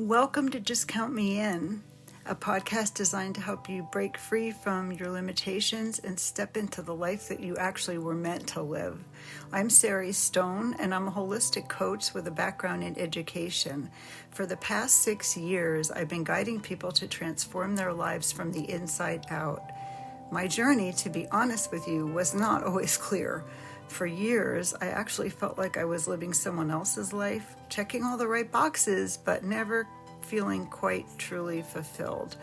Welcome to Just Count Me In, a podcast designed to help you break free from your limitations and step into the life that you actually were meant to live. I'm Sari Stone, and I'm a holistic coach with a background in education. For the past 6 years, I've been guiding people to transform their lives from the inside out. My journey, to be honest with you, was not always clear. For years, I actually felt like I was living someone else's life, checking all the right boxes, but never feeling quite truly fulfilled.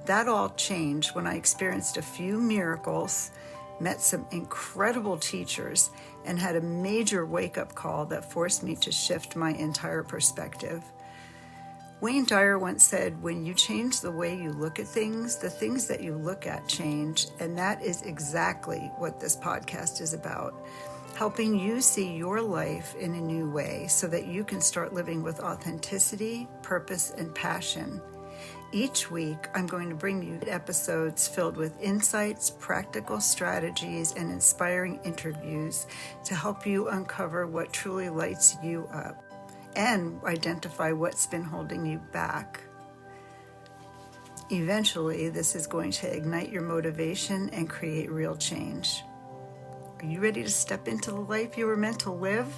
That all changed when I experienced a few miracles, met some incredible teachers, and had a major wake-up call that forced me to shift my entire perspective. Wayne Dyer once said, when you change the way you look at things, the things that you look at change. And that is exactly what this podcast is about. Helping you see your life in a new way so that you can start living with authenticity, purpose, and passion. Each week, I'm going to bring you episodes filled with insights, practical strategies, and inspiring interviews to help you uncover what truly lights you up and identify what's been holding you back. Eventually, this is going to ignite your motivation and create real change. Are you ready to step into the life you were meant to live?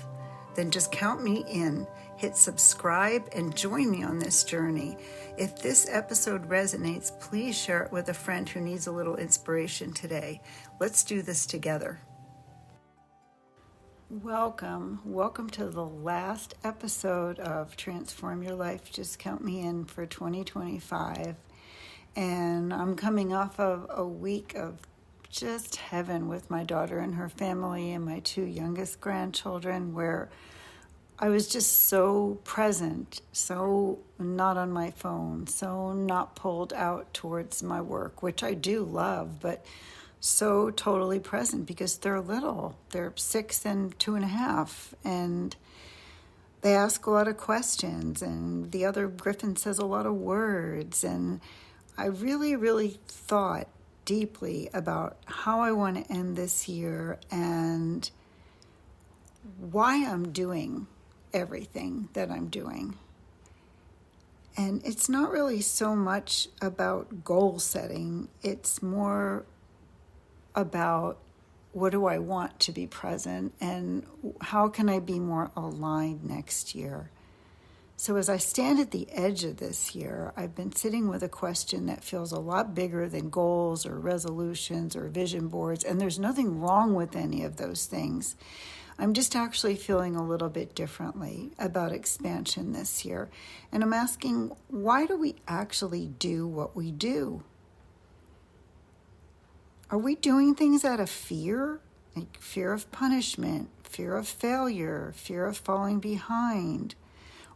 Then just count me in. Hit subscribe and join me on this journey. If this episode resonates, please share it with a friend who needs a little inspiration today. Let's do this together. Welcome to the last episode of Transform Your Life, Just Count Me In for 2025. And I'm coming off of a week of just heaven with my daughter and her family and my 2 youngest grandchildren, where I was just so present, so not on my phone, so not pulled out towards my work, which I do love, but so totally present because they're little. They're 6 and 2.5, and they ask a lot of questions, and the other Griffin says a lot of words, and I really thought deeply about how I want to end this year and why I'm doing everything that I'm doing. And it's not really so much about goal setting, it's more about what do I want to be present and how can I be more aligned next year. So as I stand at the edge of this year, I've been sitting with a question that feels a lot bigger than goals or resolutions or vision boards, and there's nothing wrong with any of those things. I'm just actually feeling a little bit differently about expansion this year. And I'm asking, why do we actually do what we do? Are we doing things out of fear? Like fear of punishment, fear of failure, fear of falling behind?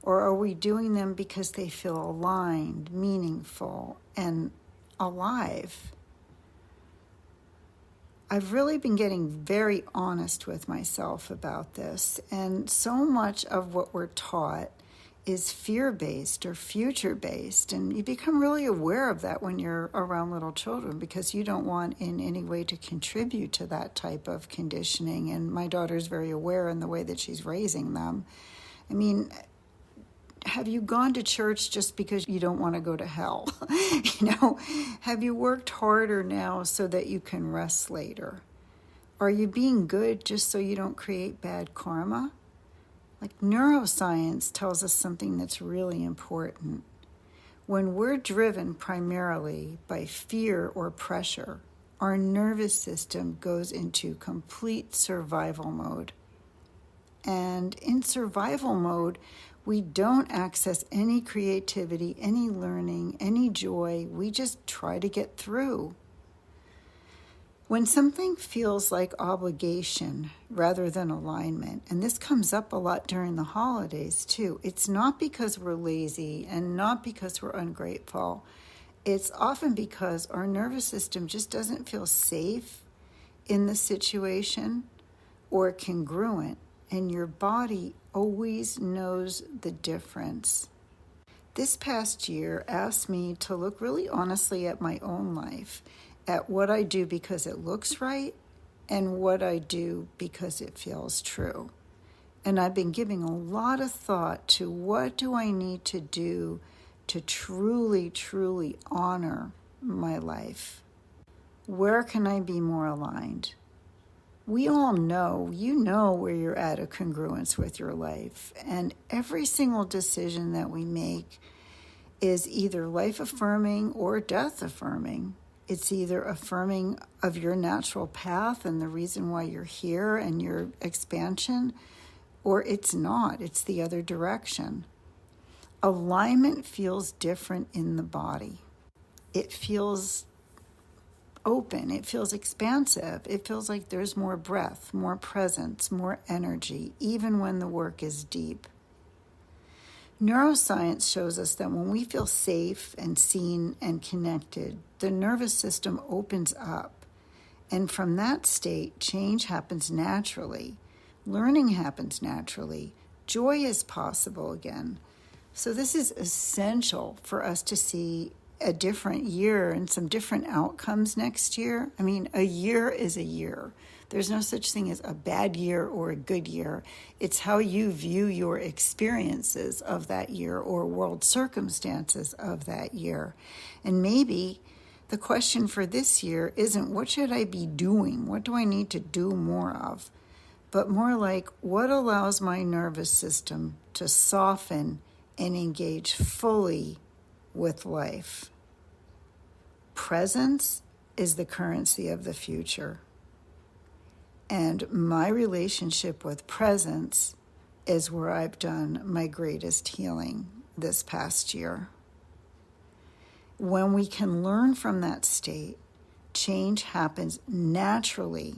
Or are we doing them because they feel aligned, meaningful, and alive? I've really been getting very honest with myself about this, and so much of what we're taught is fear-based or future-based, and you become really aware of that when you're around little children because you don't want in any way to contribute to that type of conditioning, and my daughter's very aware in the way that she's raising them. I mean, have you gone to church just because you don't want to go to hell? Have you worked harder now so that you can rest later? Are you being good just so you don't create bad karma? Like neuroscience tells us something that's really important. When we're driven primarily by fear or pressure, our nervous system goes into complete survival mode. And in survival mode, we don't access any creativity, any learning, any joy. We just try to get through. When something feels like obligation rather than alignment, and this comes up a lot during the holidays too, it's not because we're lazy and not because we're ungrateful. It's often because our nervous system just doesn't feel safe in the situation or congruent, and your body always knows the difference. This past year asked me to look really honestly at my own life, at what I do because it looks right and what I do because it feels true. And I've been giving a lot of thought to what do I need to do to truly, truly honor my life? Where can I be more aligned? We all know, you know where you're at a congruence with your life. And every single decision that we make is either life-affirming or death-affirming. It's either affirming of your natural path and the reason why you're here and your expansion, or it's not. It's the other direction. Alignment feels different in the body. It feels open. It feels expansive. It feels like there's more breath, more presence, more energy, even when the work is deep. Neuroscience shows us that when we feel safe and seen and connected, the nervous system opens up. And from that state, change happens naturally. Learning happens naturally. Joy is possible again. So this is essential for us to see a different year and some different outcomes next year. I mean, a year is a year. There's no such thing as a bad year or a good year. It's how you view your experiences of that year or world circumstances of that year. And maybe the question for this year isn't what should I be doing? What do I need to do more of? But more like what allows my nervous system to soften and engage fully with life. Presence is the currency of the future. And my relationship with presence is where I've done my greatest healing this past year. When we can learn from that state, change happens naturally.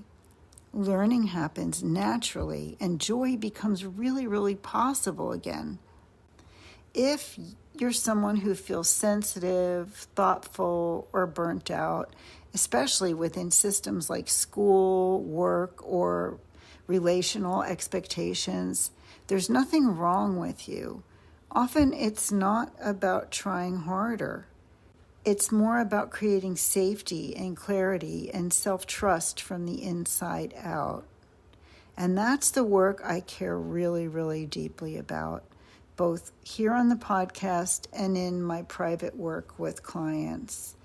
Learning happens naturally, and joy becomes really, really possible again. If you're someone who feels sensitive, thoughtful, or burnt out, especially within systems like school, work, or relational expectations, there's nothing wrong with you. Often it's not about trying harder. It's more about creating safety and clarity and self-trust from the inside out. And that's the work I care really, really deeply about, both here on the podcast and in my private work with clients.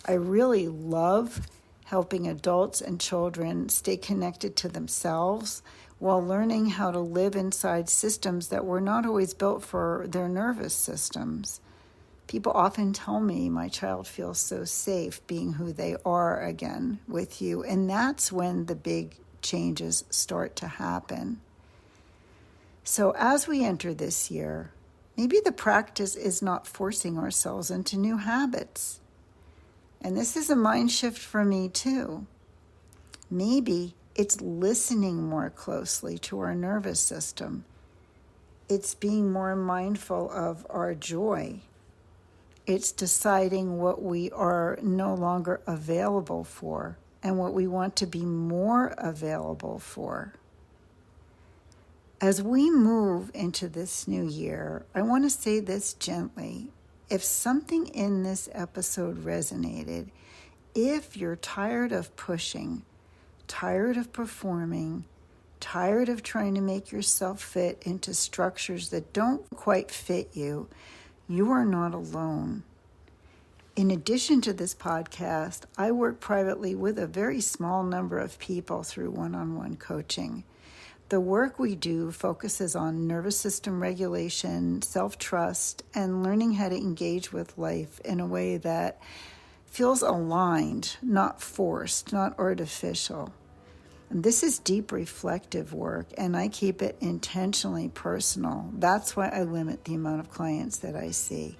I really love helping adults and children stay connected to themselves while learning how to live inside systems that were not always built for their nervous systems. People often tell me my child feels so safe being who they are again with you, and that's when the big changes start to happen. So as we enter this year, maybe the practice is not forcing ourselves into new habits. And this is a mind shift for me too. Maybe it's listening more closely to our nervous system. It's being more mindful of our joy. It's deciding what we are no longer available for and what we want to be more available for. As we move into this new year, I want to say this gently. If something in this episode resonated, if you're tired of pushing, tired of performing, tired of trying to make yourself fit into structures that don't quite fit you, you are not alone. In addition to this podcast, I work privately with a very small number of people through one-on-one coaching. The work we do focuses on nervous system regulation, self-trust, and learning how to engage with life in a way that feels aligned, not forced, not artificial. And this is deep reflective work, and I keep it intentionally personal. That's why I limit the amount of clients that I see.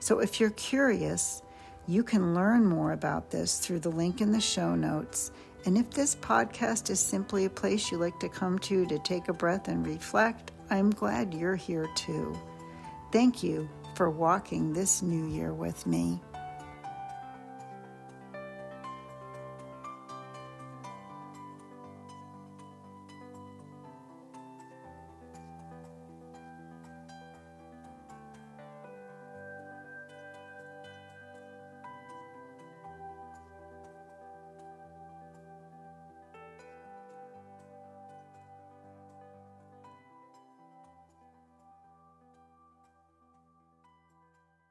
So if you're curious, you can learn more about this through the link in the show notes. And if this podcast is simply a place you like to come to take a breath and reflect, I'm glad you're here too. Thank you for walking this new year with me.